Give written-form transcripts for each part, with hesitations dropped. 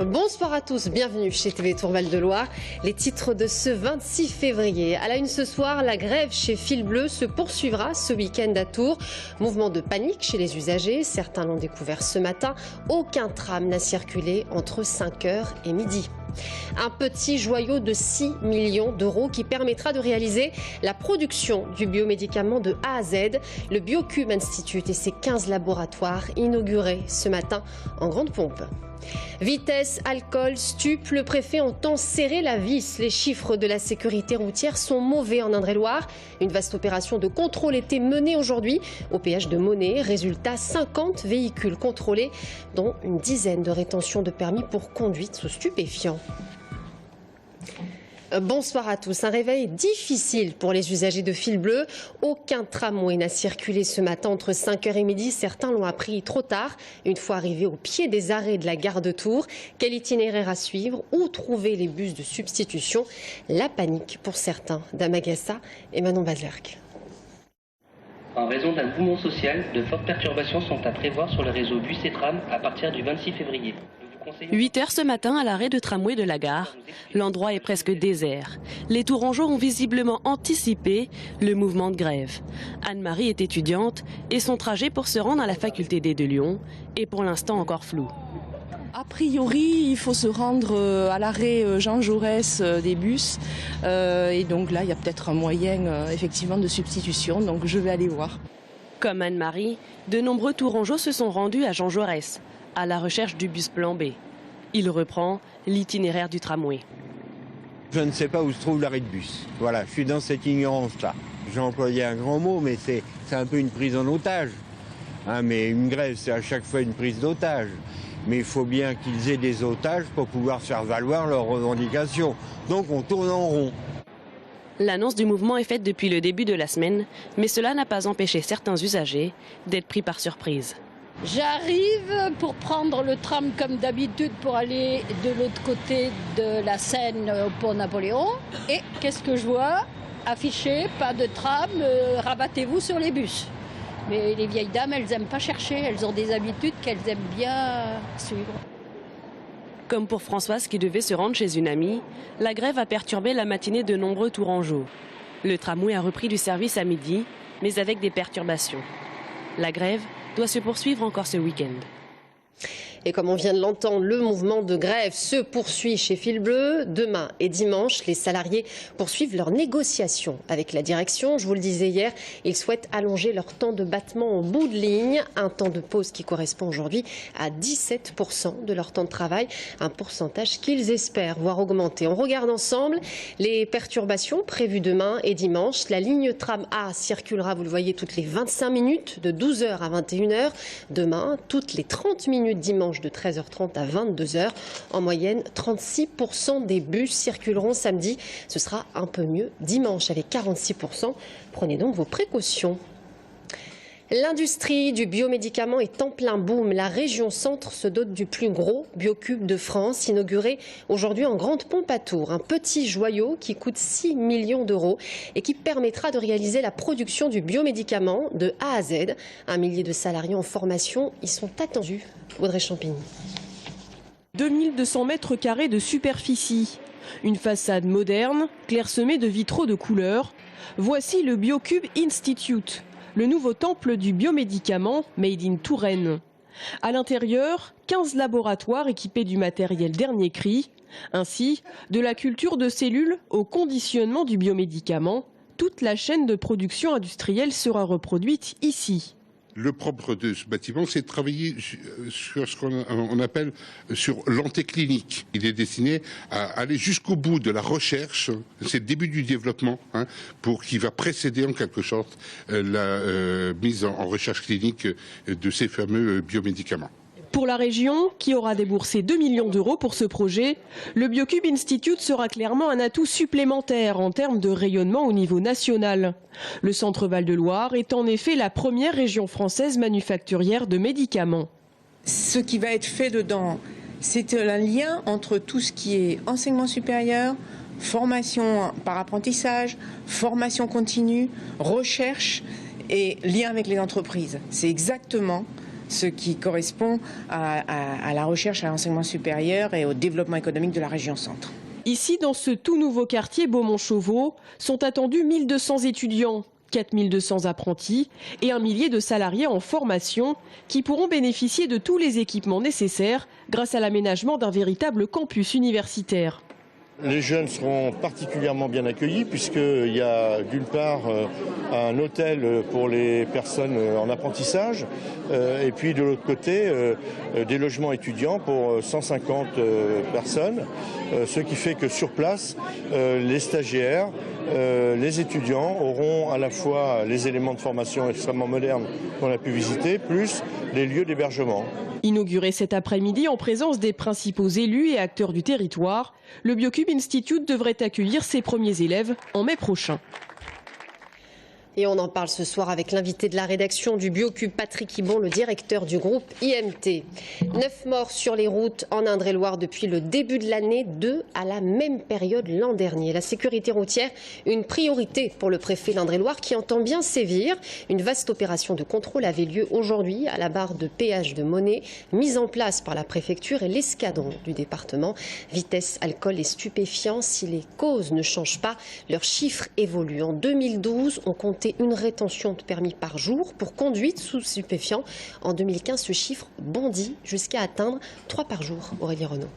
Bonsoir à tous, bienvenue chez TV Tour Val-de-Loire. Les titres de ce 26 février. À la une ce soir, la grève chez Fil Bleu se poursuivra ce week-end à Tours. Mouvement de panique chez les usagers, certains l'ont découvert ce matin. Aucun tram n'a circulé entre 5h et midi. Un petit joyau de 6 millions d'euros qui permettra de réaliser la production du biomédicament de A à Z. Le Biocube Institute et ses 15 laboratoires inaugurés ce matin en grande pompe. Vitesse, alcool, stup, le préfet entend serrer la vis. Les chiffres de la sécurité routière sont mauvais en Indre-et-Loire. Une vaste opération de contrôle était menée aujourd'hui au péage de Monet. Résultat, 50 véhicules contrôlés, dont une dizaine de rétentions de permis pour conduite sous stupéfiants. Bonsoir à tous. Un réveil difficile pour les usagers de Fil Bleu. Aucun tramway n'a circulé ce matin entre 5h et midi. Certains l'ont appris trop tard. Une fois arrivés au pied des arrêts de la gare de Tours, quel itinéraire à suivre? Où trouver les bus de substitution? La panique pour certains. Damagassa et Manon Bazlerck. En raison d'un mouvement social, de fortes perturbations sont à prévoir sur le réseau bus et tram à partir du 26 février. 8h ce matin à l'arrêt de tramway de la gare. L'endroit est presque désert. Les Tourangeaux ont visiblement anticipé le mouvement de grève. Anne-Marie est étudiante et son trajet pour se rendre à la faculté des de Lyon est pour l'instant encore flou. A priori, il faut se rendre à l'arrêt Jean Jaurès des bus. Et donc là, il y a peut-être un moyen effectivement de substitution. Donc je vais aller voir. Comme Anne-Marie, de nombreux Tourangeaux se sont rendus à Jean Jaurès, à la recherche du bus plan B. Il reprend l'itinéraire du tramway. Je ne sais pas où se trouve l'arrêt de bus. Voilà, je suis dans cette ignorance-là. J'ai employé un grand mot, mais c'est un peu une prise en otage. Mais une grève, c'est à chaque fois une prise d'otage. Mais il faut bien qu'ils aient des otages pour pouvoir faire valoir leurs revendications. Donc on tourne en rond. L'annonce du mouvement est faite depuis le début de la semaine, mais cela n'a pas empêché certains usagers d'être pris par surprise. J'arrive pour prendre le tram comme d'habitude pour aller de l'autre côté de la Seine au pont Napoléon. Et qu'est-ce que je vois? Affiché, pas de tram, rabattez-vous sur les bus. Mais les vieilles dames, elles n'aiment pas chercher, elles ont des habitudes qu'elles aiment bien suivre. Comme pour Françoise qui devait se rendre chez une amie, la grève a perturbé la matinée de nombreux Tourangeaux. Le tramway a repris du service à midi, mais avec des perturbations. La grève doit se poursuivre encore ce week-end. Et comme on vient de l'entendre, le mouvement de grève se poursuit chez Fil Bleu. Demain et dimanche, les salariés poursuivent leurs négociations avec la direction. Je vous le disais hier, ils souhaitent allonger leur temps de battement au bout de ligne. Un temps de pause qui correspond aujourd'hui à 17% de leur temps de travail. Un pourcentage qu'ils espèrent voir augmenter. On regarde ensemble les perturbations prévues demain et dimanche. La ligne tram A circulera, vous le voyez, toutes les 25 minutes de 12h à 21h. Demain, toutes les 30 minutes dimanche de 13h30 à 22h. En moyenne, 36% des bus circuleront samedi. Ce sera un peu mieux dimanche avec 46%. Prenez donc vos précautions. L'industrie du biomédicament est en plein boom. La région Centre se dote du plus gros biocube de France, inauguré aujourd'hui en grande pompe à Tours. Un petit joyau qui coûte 6 millions d'euros et qui permettra de réaliser la production du biomédicament de A à Z. 1 millier de salariés en formation y sont attendus. Audrey Champigny. 2200 mètres carrés de superficie. Une façade moderne, clairsemée de vitraux de couleur. Voici le Biocube Institute, le nouveau temple du biomédicament made in Touraine. À l'intérieur, 15 laboratoires équipés du matériel dernier cri. Ainsi, de la culture de cellules au conditionnement du biomédicament, toute la chaîne de production industrielle sera reproduite ici. Le propre de ce bâtiment, c'est de travailler sur ce qu'on appelle sur l'antéclinique. Il est destiné à aller jusqu'au bout de la recherche, c'est le début du développement, pour qui va précéder en quelque sorte la mise en recherche clinique de ces fameux biomédicaments. Pour la région, qui aura déboursé 2 millions d'euros pour ce projet, le Biocube Institute sera clairement un atout supplémentaire en termes de rayonnement au niveau national. Le centre Val-de-Loire est en effet la première région française manufacturière de médicaments. Ce qui va être fait dedans, c'est un lien entre tout ce qui est enseignement supérieur, formation par apprentissage, formation continue, recherche et lien avec les entreprises. C'est exactement ce qui correspond à la recherche, à l'enseignement supérieur et au développement économique de la région centre. Ici, dans ce tout nouveau quartier Beaumont-Chauveau, sont attendus 1200 étudiants, 4200 apprentis et un millier de salariés en formation qui pourront bénéficier de tous les équipements nécessaires grâce à l'aménagement d'un véritable campus universitaire. Les jeunes seront particulièrement bien accueillis puisqu'il y a d'une part un hôtel pour les personnes en apprentissage et puis de l'autre côté des logements étudiants pour 150 personnes, ce qui fait que sur place les stagiaires, les étudiants auront à la fois les éléments de formation extrêmement modernes qu'on a pu visiter plus les lieux d'hébergement. Inauguré cet après-midi en présence des principaux élus et acteurs du territoire, le BioCube Institute devrait accueillir ses premiers élèves en mai prochain. Et on en parle ce soir avec l'invité de la rédaction du BioCube, Patrick Ibon, le directeur du groupe IMT. 9 morts sur les routes en Indre-et-Loire depuis le début de l'année, 2 à la même période l'an dernier. La sécurité routière, une priorité pour le préfet d'Indre-et-Loire qui entend bien sévir. Une vaste opération de contrôle avait lieu aujourd'hui à la barre de péage de Monet, mise en place par la préfecture et l'escadron du département. Vitesse, alcool et stupéfiants, si les causes ne changent pas, leurs chiffres évoluent. En 2012, on comptait une rétention de permis par jour pour conduite sous stupéfiants. En 2015, ce chiffre bondit jusqu'à atteindre 3 par jour. Aurélie Renaud.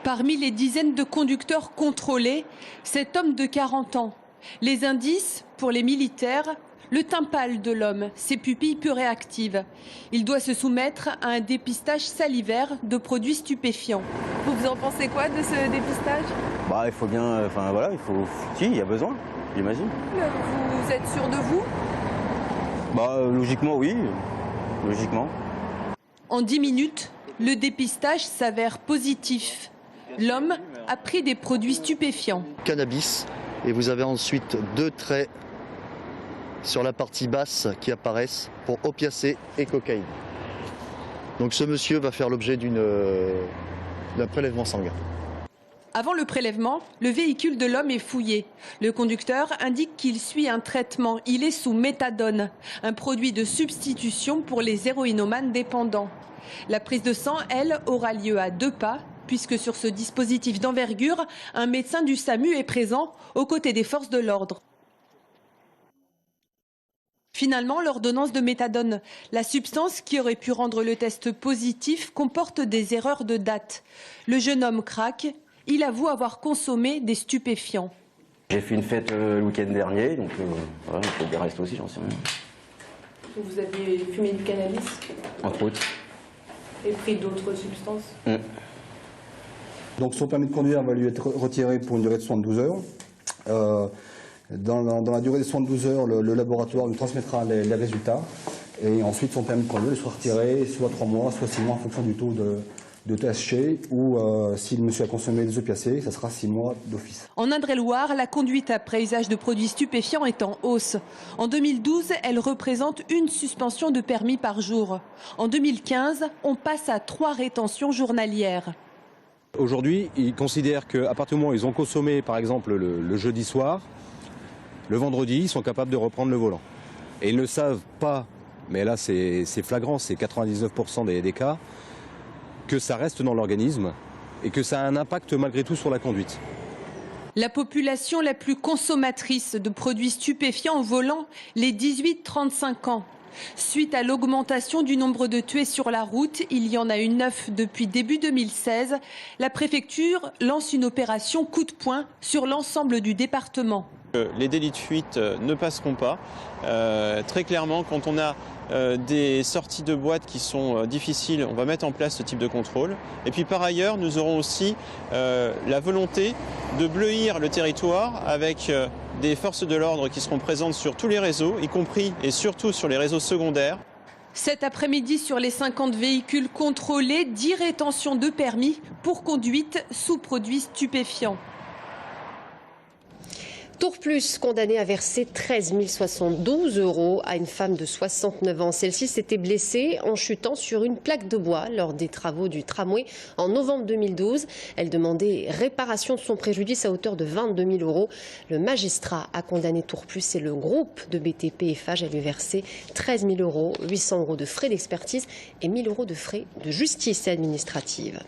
Parmi les dizaines de conducteurs contrôlés, cet homme de 40 ans. Les indices, pour les militaires, le teint pâle de l'homme, ses pupilles peu réactives. Il doit se soumettre à un dépistage salivaire de produits stupéfiants. Vous en pensez quoi de ce dépistage ? Il faut bien, il y a besoin. J'imagine. Vous êtes sûr de vous ? Logiquement, oui. Logiquement. En 10 minutes, le dépistage s'avère positif. L'homme a pris des produits stupéfiants. Cannabis, et vous avez ensuite 2 traits sur la partie basse qui apparaissent pour opiacés et cocaïne. Donc ce monsieur va faire l'objet d'un prélèvement sanguin. Avant le prélèvement, le véhicule de l'homme est fouillé. Le conducteur indique qu'il suit un traitement. Il est sous méthadone, un produit de substitution pour les héroïnomanes dépendants. La prise de sang, elle, aura lieu à 2 pas, puisque sur ce dispositif d'envergure, un médecin du SAMU est présent aux côtés des forces de l'ordre. Finalement, l'ordonnance de méthadone, la substance qui aurait pu rendre le test positif, comporte des erreurs de date. Le jeune homme craque. Il avoue avoir consommé des stupéfiants. J'ai fait une fête le week-end dernier, donc peut-être des restes aussi, j'en sais rien. Vous aviez fumé du cannabis ? Entre autres. Et pris d'autres substances ? Donc son permis de conduire va lui être retiré pour une durée de 72 heures. Dans la durée de 72 heures, le laboratoire lui transmettra les résultats. Et ensuite, son permis de conduire lui sera retiré soit 3 mois, soit 6 mois en fonction du taux de THC, ou si le monsieur a consommé des opiacés, ça sera 6 mois d'office. En Indre-et-Loire, la conduite après usage de produits stupéfiants est en hausse. En 2012, elle représente une suspension de permis par jour. En 2015, on passe à 3 rétentions journalières. Aujourd'hui, ils considèrent qu'à partir du moment où ils ont consommé, par exemple, le jeudi soir, le vendredi, ils sont capables de reprendre le volant. Et ils ne savent pas, mais là c'est flagrant, c'est 99% des cas, que ça reste dans l'organisme et que ça a un impact malgré tout sur la conduite. La population la plus consommatrice de produits stupéfiants au volant, les 18-35 ans. Suite à l'augmentation du nombre de tués sur la route, il y en a eu 9 depuis début 2016, la préfecture lance une opération coup de poing sur l'ensemble du département. Les délits de fuite ne passeront pas. Très clairement, quand on a des sorties de boîtes qui sont difficiles, on va mettre en place ce type de contrôle. Et puis par ailleurs, nous aurons aussi la volonté de bleuir le territoire avec des forces de l'ordre qui seront présentes sur tous les réseaux, y compris et surtout sur les réseaux secondaires. Cet après-midi, sur les 50 véhicules contrôlés, 10 rétentions de permis pour conduite sous produits stupéfiants. Tour Plus, condamné à verser 13 072 € à une femme de 69 ans. Celle-ci s'était blessée en chutant sur une plaque de bois lors des travaux du tramway en novembre 2012. Elle demandait réparation de son préjudice à hauteur de 22 000 €. Le magistrat a condamné Tour Plus et le groupe de BTP Eiffage à lui verser 13 000 €, 800 € de frais d'expertise et 1 000 € de frais de justice administrative.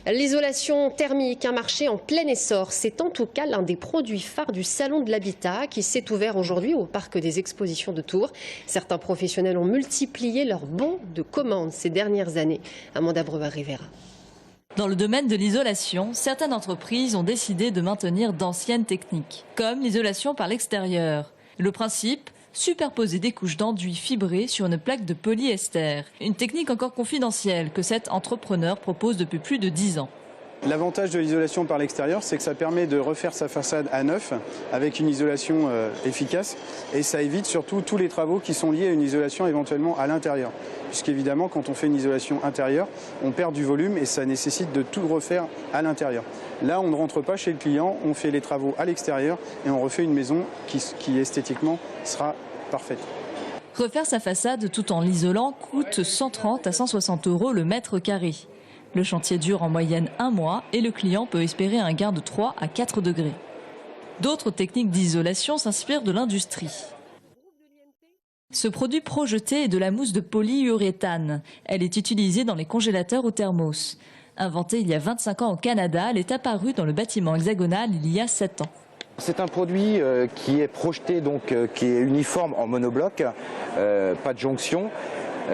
L'isolation thermique, un marché en plein essor, c'est en tout cas l'un des produits phares du Salon de l'Habitat qui s'est ouvert aujourd'hui au Parc des Expositions de Tours. Certains professionnels ont multiplié leurs bons de commande ces dernières années. Amanda Breuer-Rivera. Dans le domaine de l'isolation, certaines entreprises ont décidé de maintenir d'anciennes techniques, comme l'isolation par l'extérieur. Le principe ? Superposer des couches d'enduit fibré sur une plaque de polyester. Une technique encore confidentielle que cet entrepreneur propose depuis plus de 10 ans. L'avantage de l'isolation par l'extérieur, c'est que ça permet de refaire sa façade à neuf avec une isolation efficace et ça évite surtout tous les travaux qui sont liés à une isolation éventuellement à l'intérieur. Puisqu'évidemment, quand on fait une isolation intérieure, on perd du volume et ça nécessite de tout refaire à l'intérieur. Là, on ne rentre pas chez le client, on fait les travaux à l'extérieur et on refait une maison qui esthétiquement sera parfaite. Refaire sa façade tout en l'isolant coûte 130 à 160 € le mètre carré. Le chantier dure en moyenne 1 mois et le client peut espérer un gain de 3 à 4 degrés. D'autres techniques d'isolation s'inspirent de l'industrie. Ce produit projeté est de la mousse de polyuréthane. Elle est utilisée dans les congélateurs ou thermos. Inventée il y a 25 ans au Canada, elle est apparue dans le bâtiment hexagonal il y a 7 ans. C'est un produit qui est projeté, donc qui est uniforme en monobloc, pas de jonction.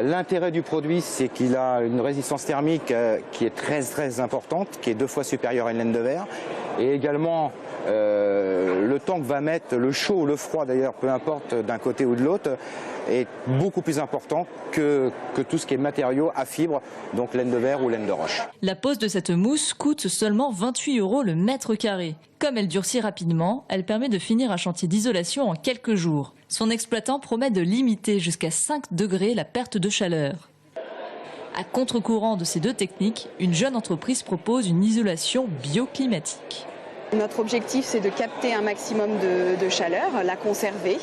L'intérêt du produit, c'est qu'il a une résistance thermique qui est très importante, qui est 2 fois supérieure à une laine de verre. Et également, le temps que va mettre le chaud ou le froid, d'ailleurs, peu importe d'un côté ou de l'autre, est beaucoup plus important que tout ce qui est matériaux à fibres, donc laine de verre ou laine de roche. La pose de cette mousse coûte seulement 28 € le mètre carré. Comme elle durcit rapidement, elle permet de finir un chantier d'isolation en quelques jours. Son exploitant promet de limiter jusqu'à 5 degrés la perte de chaleur. À contre-courant de ces deux techniques, une jeune entreprise propose une isolation bioclimatique. Notre objectif, c'est de capter un maximum de chaleur, la conserver.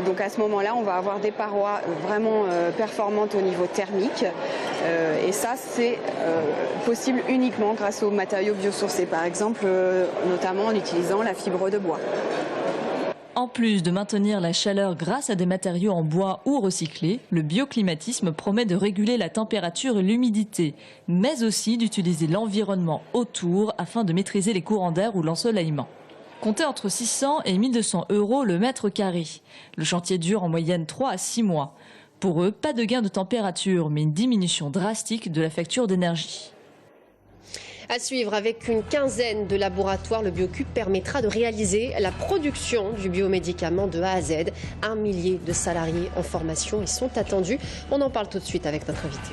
Donc à ce moment-là, on va avoir des parois vraiment performantes au niveau thermique. Et ça, c'est possible uniquement grâce aux matériaux biosourcés, par exemple, notamment en utilisant la fibre de bois. En plus de maintenir la chaleur grâce à des matériaux en bois ou recyclés, le bioclimatisme promet de réguler la température et l'humidité, mais aussi d'utiliser l'environnement autour afin de maîtriser les courants d'air ou l'ensoleillement. Comptez entre 600 et 1200 € le mètre carré. Le chantier dure en moyenne 3 à 6 mois. Pour eux, pas de gain de température, mais une diminution drastique de la facture d'énergie. À suivre, avec une quinzaine de laboratoires, le Biocube permettra de réaliser la production du biomédicament de A à Z. 1 millier de salariés en formation y sont attendus. On en parle tout de suite avec notre invité.